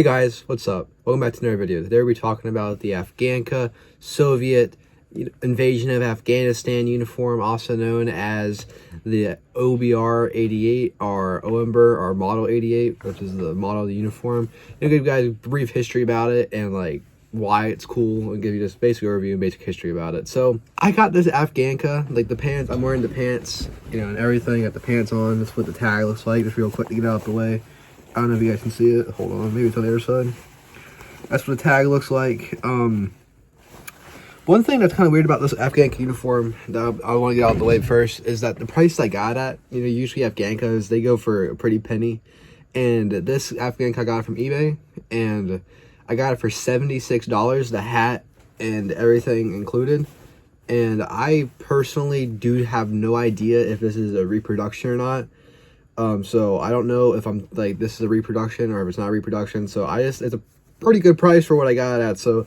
Hey guys, what's up? Welcome back to another video. Today we're talking about the Afghanka Soviet invasion of Afghanistan uniform, also known as the OBR 88 or OMBR or Model 88, which is the model of the uniform. I'll give you guys a brief history about it and like why it's cool, and give you just basic overview and basic history about it. So I got this Afghanka, like the pants. I'm wearing the pants, and everything. Got the pants on. That's what the tag looks like. Just real quick to get it out of the way. I don't know if you guys can see it. Hold on, maybe it's on the other side. That's what the tag looks like. One thing that's kind of weird about this Afghanka uniform that I want to get out of the way first is that the price I got at, usually Afghankas, they go for a pretty penny. And this Afghanka I got from eBay, and I got it for $76, the hat and everything included. And I personally do have no idea if this is a reproduction or not. So I don't know if I'm like, this is a reproduction or if it's not a reproduction. So it's a pretty good price for what I got it at. So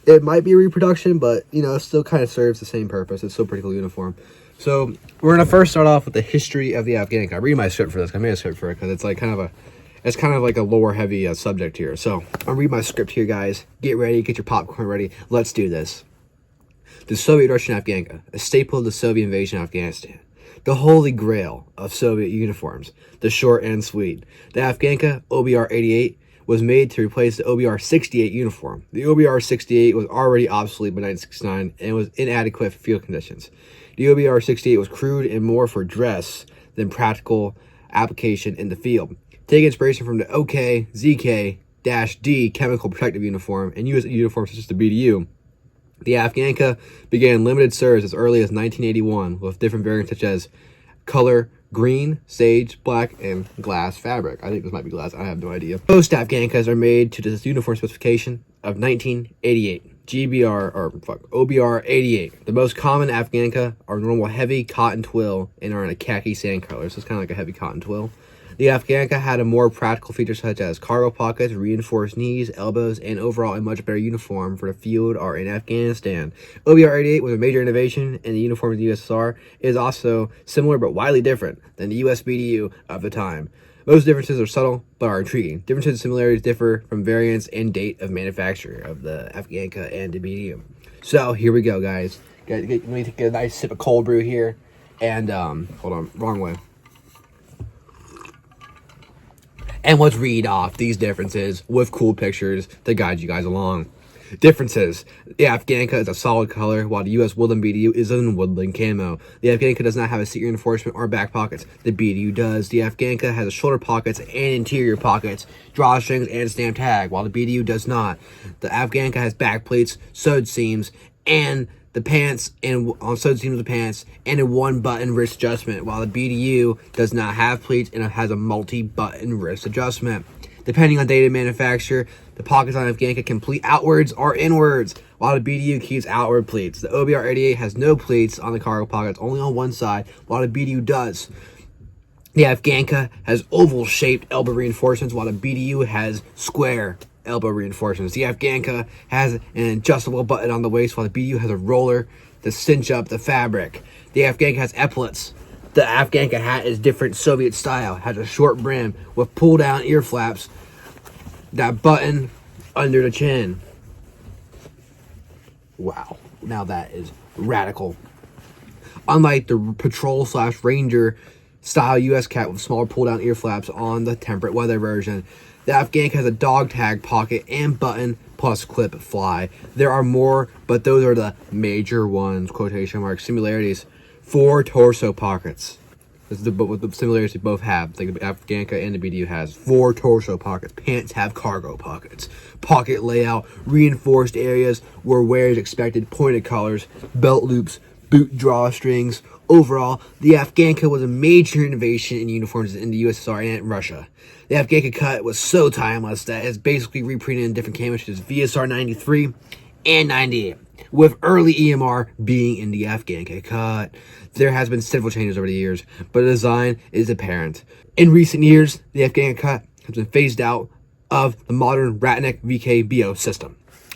it might be a reproduction, but it still kind of serves the same purpose. It's still a pretty cool uniform. So we're going to first start off with the history of the Afghanka. I read my script for this. I made a script for it because it's like kind of like a lore heavy subject here. So I'll read my script here, guys. Get ready, get your popcorn ready. Let's do this. The Soviet-Russian Afghanka, a staple of the Soviet invasion of Afghanistan. The holy grail of Soviet uniforms, the short and sweet. The Afghanka OBR 88 was made to replace the OBR 68 uniform. The OBR 68 was already obsolete by 1969 and was inadequate for field conditions. The OBR 68 was crude and more for dress than practical application in the field. Take inspiration from the OK, ZK-D chemical protective uniform and US uniforms such as the BDU. The Afghanka began limited service as early as 1981 with different variants such as color, green, sage, black, and glass fabric. I think this might be glass. I have no idea. Most Afghankas are made to this uniform specification of 1988. OBR 88. The most common Afghanka are normal heavy cotton twill and are in a khaki sand color. So it's kind of like a heavy cotton twill. The Afghanka had a more practical features such as cargo pockets, reinforced knees, elbows, and overall a much better uniform for the field or in Afghanistan. OBR 88 was a major innovation in the uniform of the USSR. It is also similar but widely different than the US BDU of the time. Most differences are subtle but are intriguing. Differences and similarities differ from variants and date of manufacture of the Afghanka and the BDU. So here we go, guys. Let me take a nice sip of cold brew here. And hold on, wrong way. And let's read off these differences with cool pictures to guide you guys along. Differences. The Afghanka is a solid color, while the US Woodland BDU is in woodland camo. The Afghanka does not have a seat reinforcement or back pockets. The BDU does. The Afghanka has shoulder pockets and interior pockets, drawstrings, and stamp tag, while the BDU does not. The Afghanka has back plates, sewed seams, and the pants and on sewed seams of the pants and a one button wrist adjustment, while the BDU does not have pleats and it has a multi-button wrist adjustment. Depending on date of manufacture, the pockets on Afghanka can pleat outwards or inwards, while the BDU keeps outward pleats. The OBR 88 has no pleats on the cargo pockets, only on one side, while the BDU does. The Afghanka has oval-shaped elbow reinforcements, while the BDU has square elbow reinforcements. The Afghanka has an adjustable button on the waist, while the BDU has a roller to cinch up the fabric. The Afghanka has epaulets. The Afghanka hat is different Soviet style, has a short brim with pull-down ear flaps that button under the chin. Wow, now that is radical. Unlike the patrol/ranger style US cap with smaller pull-down ear flaps on the temperate weather version, the Afghanka has a dog tag pocket and button plus clip fly. There are more, but those are the major ones, quotation marks. Similarities: 4 torso pockets. This is what the similarities they both have. Like the Afghanka and the BDU has 4 torso pockets. Pants have cargo pockets. Pocket layout, reinforced areas where wear is expected, pointed collars, belt loops, boot drawstrings. Overall, the Afghanka was a major innovation in uniforms in the USSR and Russia. The Afghanka cut was so timeless that it's basically reprinted in different camos such as VSR 93 and 98, with early EMR being in the Afghanka cut. There has been several changes over the years, but the design is apparent. In recent years, the Afghanka cut has been phased out of the modern Ratnik VK-BO system.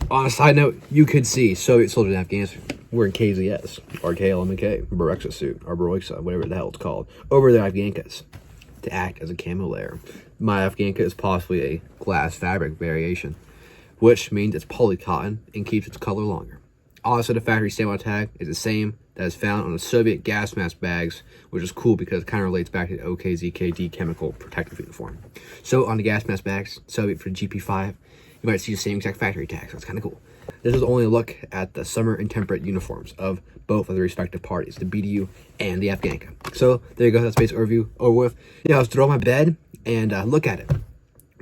On a side note, you could see Soviet soldiers in Afghanistan wearing KZS, or KLMK, Barexa suit, or Baroixa, whatever the hell it's called, over their Afghankas to act as a camo layer. my Afghanka is possibly a glass fabric variation, which means it's poly cotton and keeps its color longer. Also, the factory standby tag is the same that is found on the Soviet gas mask bags, which is cool because it kind of relates back to the OKZKD chemical protective uniform. So on the gas mask bags, Soviet for GP5, you might see the same exact factory tag, so it's kind of cool. This is only a look at the summer and temperate uniforms of both of the respective parties, the BDU and the Afghanka. So there you go, that's basic overview over with. Yeah, let's throw my bed and look at it.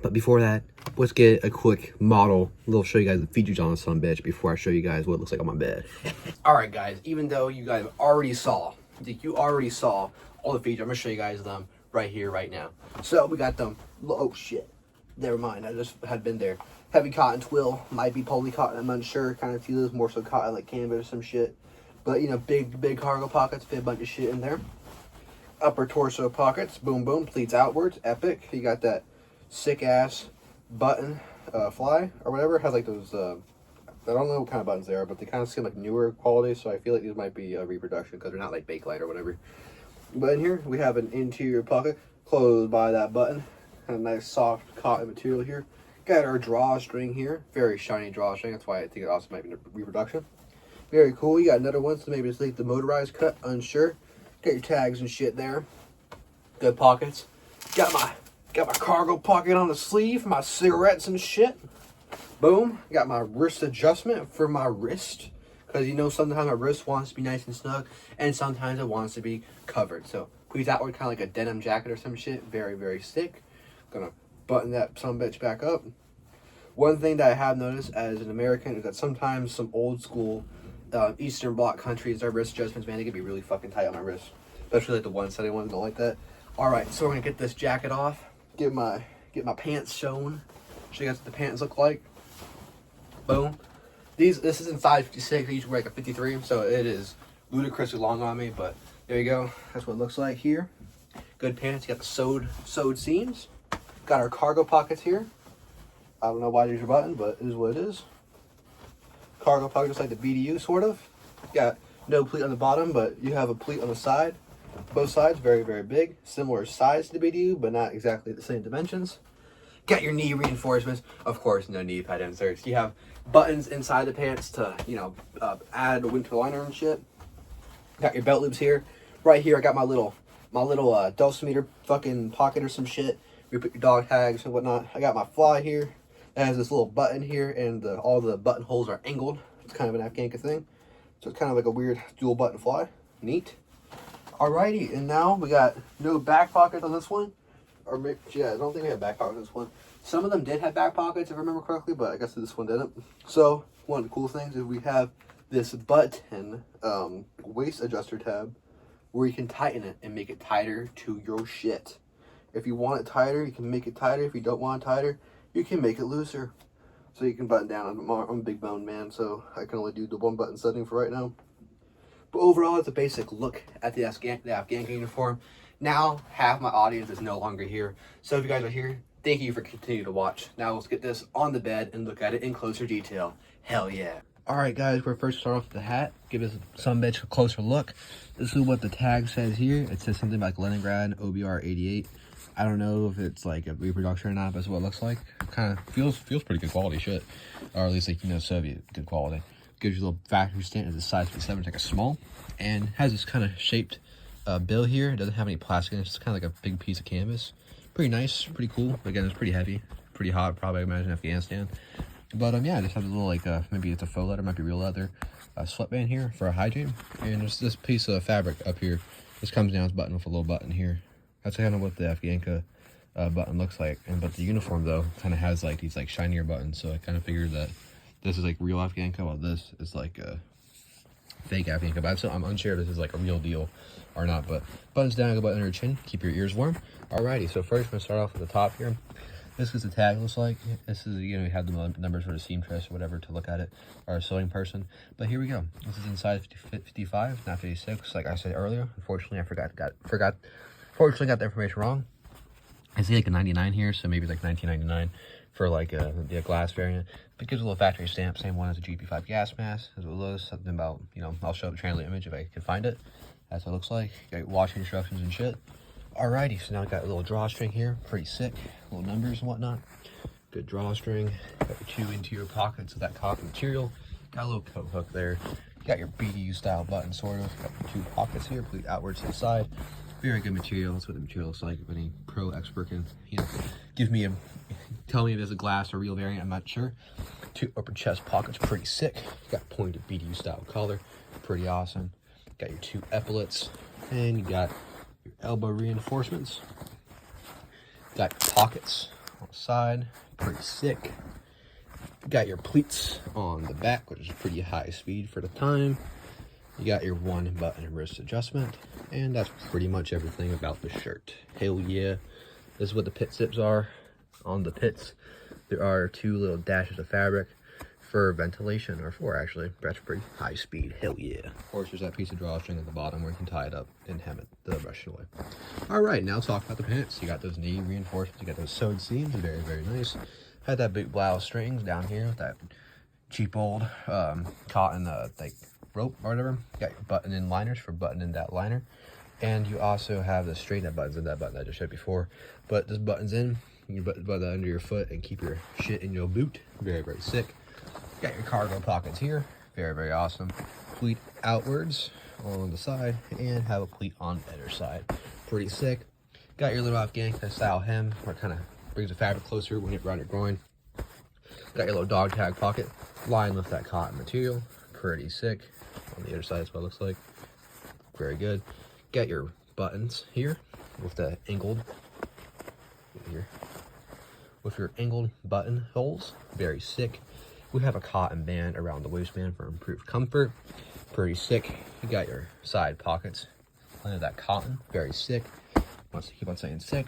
But before that, let's get a quick model. I'll show you guys the features on this son bitch before I show you guys what it looks like on my bed. Alright guys, even though you guys already saw all the features, I'm gonna show you guys them right here, right now. So we got them, oh shit, never mind, I just had been there. Heavy cotton twill, might be poly cotton, I'm unsure, kind of feels more so cotton like canvas or some shit. But you know, big cargo pockets, fit a bunch of shit in there. Upper torso pockets, boom boom, pleats outwards, epic. You got that sick ass button fly or whatever. It has like those I don't know what kind of buttons they are, but they kind of seem like newer quality, so I feel like these might be a reproduction because they're not like Bakelite or whatever. But in here we have an interior pocket closed by that button, and a nice soft cotton material here. Got our drawstring here, very shiny drawstring, that's why I think it also might be a reproduction. Very cool. You got another one, so maybe it's like the motorized cut, unsure. Got your tags and shit there. Good pockets. Got my cargo pocket on the sleeve, my cigarettes and shit. Boom. Got my wrist adjustment for my wrist. Because you know sometimes my wrist wants to be nice and snug, and sometimes it wants to be covered. So please outward, kind of like a denim jacket or some shit. Very, very thick. Gonna button that sumbitch back up. One thing that I have noticed as an American is that sometimes some old school Eastern Bloc countries, their wrist adjustments, man, they can be really fucking tight on my wrist. Especially like the one-sided ones don't like that. Alright, so we're gonna get this jacket off. Get my pants shown. Show you guys what the pants look like. Boom. This is in size 56. I usually wear like a 53, so it is ludicrously long on me, but there you go. That's what it looks like here. Good pants. You got the sewed seams. Got our cargo pockets here. I don't know why there's a button, but it is what it is. Cargo pocket just like the BDU, sort of. Got no pleat on the bottom, but you have a pleat on the side. Both sides, very, very big. Similar size to the BDU, but not exactly the same dimensions. Got your knee reinforcements. Of course, no knee pad inserts. You have buttons inside the pants to, you know, add a winter liner and shit. Got your belt loops here. Right here, I got my little dosimeter fucking pocket or some shit. You put your dog tags and whatnot. I got my fly here. It has this little button here, and all the button holes are angled. It's kind of an Afghanka thing. So it's kind of like a weird dual button fly. Neat. Alrighty, and now we got no back pockets on this one. Or yeah, I don't think we have back pockets on this one. Some of them did have back pockets, if I remember correctly, but I guess this one didn't. So one of the cool things is we have this button waist adjuster tab where you can tighten it and make it tighter to your shit. If you want it tighter, you can make it tighter. If you don't want it tighter, you can make it looser. So you can button down. I'm a big bone man, so I can only do the one button setting for right now. But overall, it's a basic look at the Afghanka uniform. Now, half my audience is no longer here. So if you guys are here, thank you for continuing to watch. Now let's get this on the bed and look at it in closer detail. Hell yeah. Alright guys, we're first start off with the hat. Give us some bitch a closer look. This is what the tag says here. It says something like Leningrad OBR 88. I don't know if it's like a reproduction or not, but that's what it looks like. Kind of feels pretty good quality shit. Or at least like, you know, Soviet good quality. Gives you a little factory stamp as a size 57, it's like a small. And has this kind of shaped bill here. It doesn't have any plastic in it. It's just kind of like a big piece of canvas. Pretty nice, pretty cool. Again, it's pretty heavy, pretty hot, probably I imagine Afghanistan. But yeah, I just have a little like, maybe it's a faux leather, might be real leather, sweatband here for a hygiene. And there's this piece of fabric up here. This comes down, it's button with a little button here. That's kind of what the Afghanka button looks like. But the uniform though kind of has like these like shinier buttons. So I kind of figured that this is like real Afghanka, while this is like a fake Afghanka. But I'm unsure if this is like a real deal or not. But buttons down, go button under your chin, keep your ears warm. Alrighty, so first I'm gonna start off with the top here. This is the tag looks like. This is, you know, you have the numbers for the seamstress or whatever to look at it, or a sewing person. But here we go. This is in size 55, not 56, like I said earlier. Unfortunately, Fortunately, got the information wrong. I see like a 99 here, so maybe like 1999 for like the glass variant. But it gives a little factory stamp, same one as a GP5 gas mask. As well as something about, you know, I'll show the translate image if I can find it. That's what it looks like. Got washing instructions and shit. Alrighty, so now I got a little drawstring here, pretty sick. little numbers and whatnot. Good drawstring. Got your 2 interior pockets of that cotton material. Got a little coat hook there. You got your BDU style button, sort of. Got your 2 pockets here, pleat outwards to the side. Very good material. That's what the material looks like. If any pro expert can, tell me if it's a glass or real variant. I'm not sure. 2 upper chest pockets, pretty sick. Got pointed BDU style collar, pretty awesome. Got your 2 epaulets, and you got your elbow reinforcements. Got your pockets on the side, pretty sick. Got your pleats on the back, which is pretty high speed for the time. You got your 1 button wrist adjustment, and that's pretty much everything about the shirt. Hell yeah. This is what the pit zips are. On the pits, there are 2 little dashes of fabric for ventilation, or 4 actually. That's pretty high speed. Hell yeah. Of course, there's that piece of drawstring at the bottom where you can tie it up and hem it the rest of the way. All right, now talk about the pants. You got those knee reinforcements. You got those sewed seams. Very, very nice. Had that boot blouse strings down here with that cheap old cotton like rope or whatever. Got your button in liners for buttoning that liner. And you also have the straight net buttons in that button I just showed before. But this button's in. You can button that under your foot and keep your shit in your boot. Very, very sick. Got your cargo pockets here. Very, very awesome. Pleat outwards on the side and have a pleat on the other side. Pretty sick. Got your little Afghanka style hem where it kind of brings the fabric closer when you run your groin. Got your little dog tag pocket lined with that cotton material. Pretty sick. On the other side is what it looks like. Very good. Got your buttons here with the angled here. With your angled button holes. Very sick. We have a cotton band around the waistband for improved comfort. Pretty sick. You got your side pockets under that cotton. Very sick. Wants to keep on saying sick.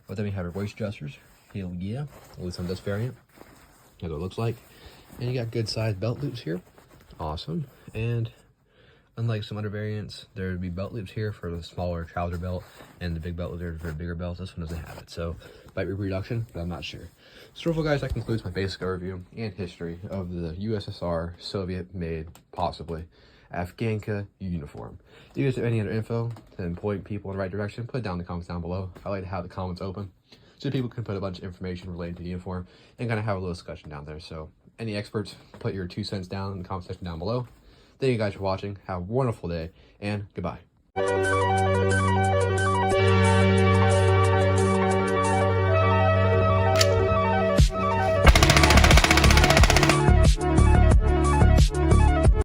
But then we have our waist adjusters. Hell yeah. At least on this variant. That's what it looks like. And you got good sized belt loops here. Awesome. And unlike some other variants, there would be belt loops here for the smaller trouser belt, and the big belt loops there for the bigger belts. This one doesn't have it, so might be reduction, but I'm not sure. So, guys, that concludes my basic overview and history of the USSR Soviet-made, possibly, Afghanka uniform. If you guys have any other info to point people in the right direction, put it down in the comments down below. I like to have the comments open so people can put a bunch of information related to the uniform and kind of have a little discussion down there. So, any experts, put your 2 cents down in the comment section down below. Thank you guys for watching. Have a wonderful day, and goodbye.